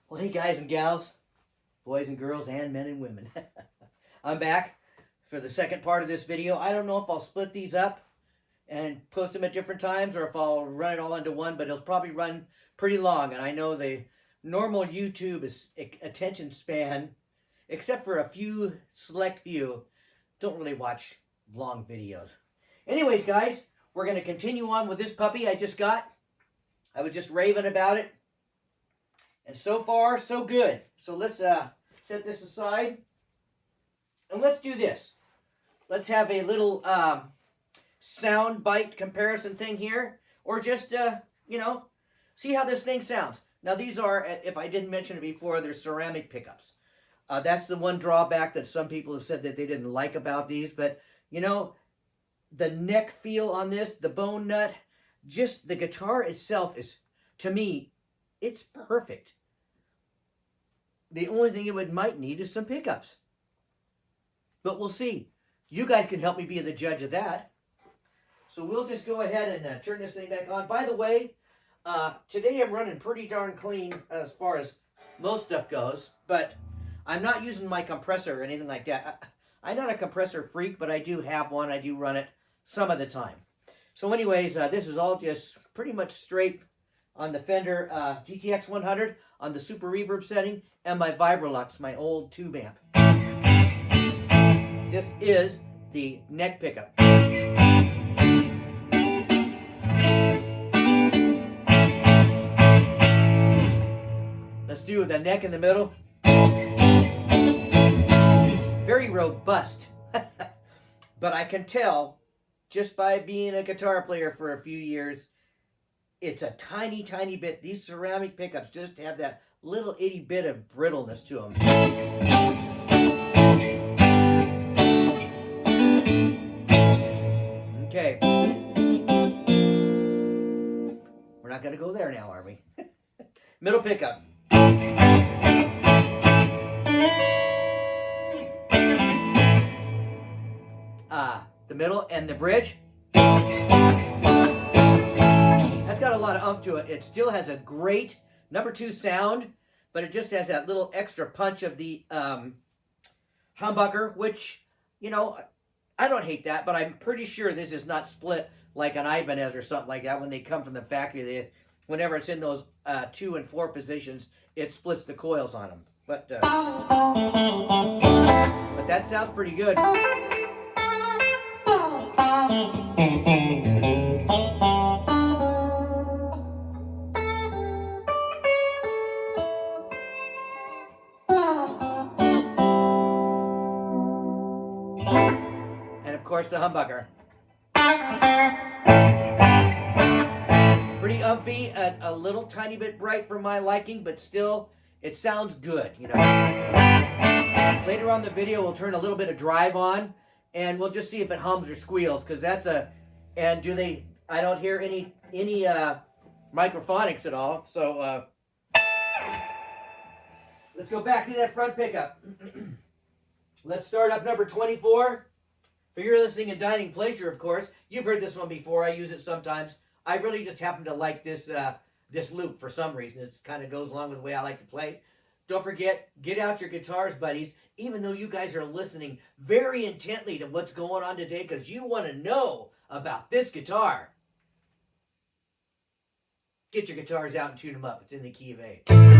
Well, hey guys and gals, boys and girls, and men and women. I'm back for the second part of this video. I don't know if I'll split these up and post them at different times or if I'll run it all into one, but it'll probably run pretty long. And I know the normal YouTube is attention span, except for a few, select few, don't really watch long videos. Anyways, guys, we're going to continue on with this puppy I just got. I was just raving about it. And so far, so good. So let's set this aside. And let's do this. Let's have a little sound bite comparison thing here. Or just, see how this thing sounds. Now these are, if I didn't mention it before, they're ceramic pickups. That's the one drawback that some people have said that they didn't like about these. But, the neck feel on this, the bone nut, just the guitar itself is, to me, it's perfect. The only thing it might need is some pickups. But we'll see. You guys can help me be the judge of that. So we'll just go ahead and turn this thing back on. By the way, today I'm running pretty darn clean as far as most stuff goes. But I'm not using my compressor or anything like that. I'm not a compressor freak, but I do have one. I do run it some of the time. So anyways, this is all just pretty much straight on the Fender GTX 100 on the Super Reverb setting and my Vibrolux, my old tube amp. This is the neck pickup. Let's do the neck in the middle. Very robust. But I can tell, just by being a guitar player for a few years, it's a tiny, tiny bit. These ceramic pickups just have that little itty bit of brittleness to them. Okay. We're not going to go there now, are we? Middle pickup. The middle and the bridge. That's got a lot of oomph to it. It still has a great number 2 sound, but it just has that little extra punch of the humbucker, which, I don't hate that, but I'm pretty sure this is not split like an Ibanez or something like that. When they come from the factory, whenever it's in those 2 and 4 positions, it splits the coils on them. But that sounds pretty good. And of course the humbucker. Pretty umphy, a little tiny bit bright for my liking, but still it sounds good, Later on in the video we'll turn a little bit of drive on and we'll just see if it hums or squeals, because that's I don't hear any microphonics at all. So let's go back to that front pickup. Let's start up number 24. For your listening and dining pleasure, of course. You've heard this one before. I use it sometimes. I really just happen to like this this loop for some reason. It kind of goes along with the way I like to play. Don't forget, get out your guitars, buddies, even though you guys are listening very intently to what's going on today because you want to know about this guitar. Get your guitars out and tune them up. It's in the key of A. Woo!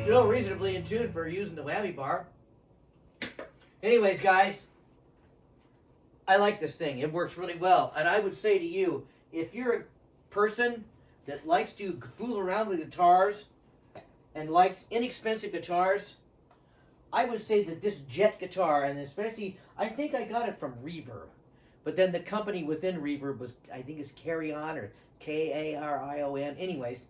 Still reasonably in tune for using the whammy bar. Anyways, guys, I like this thing. It works really well. And I would say to you, if you're a person that likes to fool around with guitars and likes inexpensive guitars, I would say that this Jet guitar, and especially, I think I got it from Reverb. But then the company within Reverb was, I think it's Carry On or Karion. Anyways,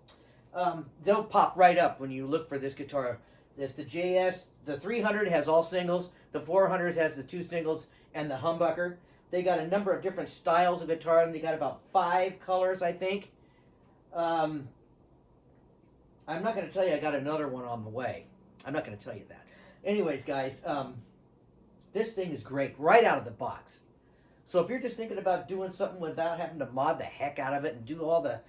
they'll pop right up when you look for this guitar. It's the JS. The 300 has all singles. The 400 has the 2 singles and the humbucker. They got a number of different styles of guitar, and they got about 5 colors, I think. I'm not going to tell you I got another one on the way. I'm not going to tell you that. Anyways, guys, this thing is great right out of the box. So if you're just thinking about doing something without having to mod the heck out of it and do all the,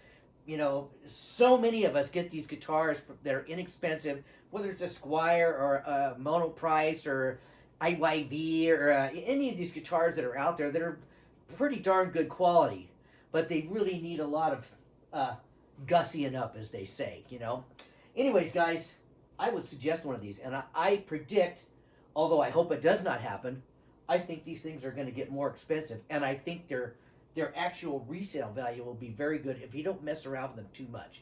so many of us get these guitars that are inexpensive, whether it's a Squier or a Monoprice or IYV or any of these guitars that are out there that are pretty darn good quality, but they really need a lot of gussying up, as they say, Anyways, guys, I would suggest one of these, and I predict, although I hope it does not happen, I think these things are going to get more expensive, and I think their actual resale value will be very good if you don't mess around with them too much.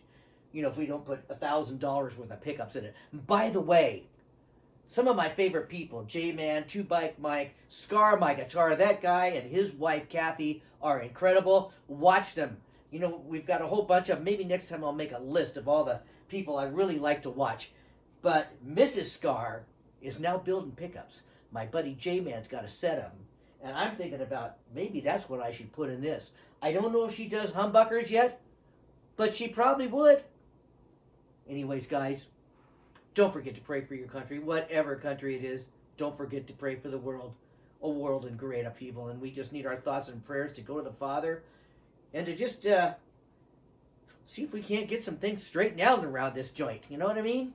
If we don't put $1,000 worth of pickups in it. By the way, some of my favorite people, J-Man, 2-Bike Mike, Scar My Guitar, that guy and his wife Kathy are incredible. Watch them. We've got a whole bunch of them. Maybe next time I'll make a list of all the people I really like to watch. But Mrs. Scar is now building pickups. My buddy J-Man's got a set of them. And I'm thinking about maybe that's what I should put in this. I don't know if she does humbuckers yet, but she probably would. Anyways, guys, don't forget to pray for your country, whatever country it is. Don't forget to pray for the world, a world in great upheaval. And we just need our thoughts and prayers to go to the Father and to just see if we can't get some things straightened out around this joint. You know what I mean?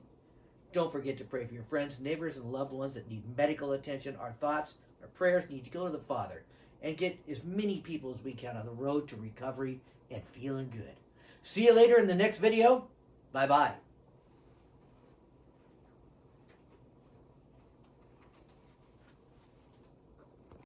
Don't forget to pray for your friends, neighbors, and loved ones that need medical attention. Our thoughts, our prayers need to go to the Father and get as many people as we can on the road to recovery and feeling good. See you later in the next video. Bye-bye.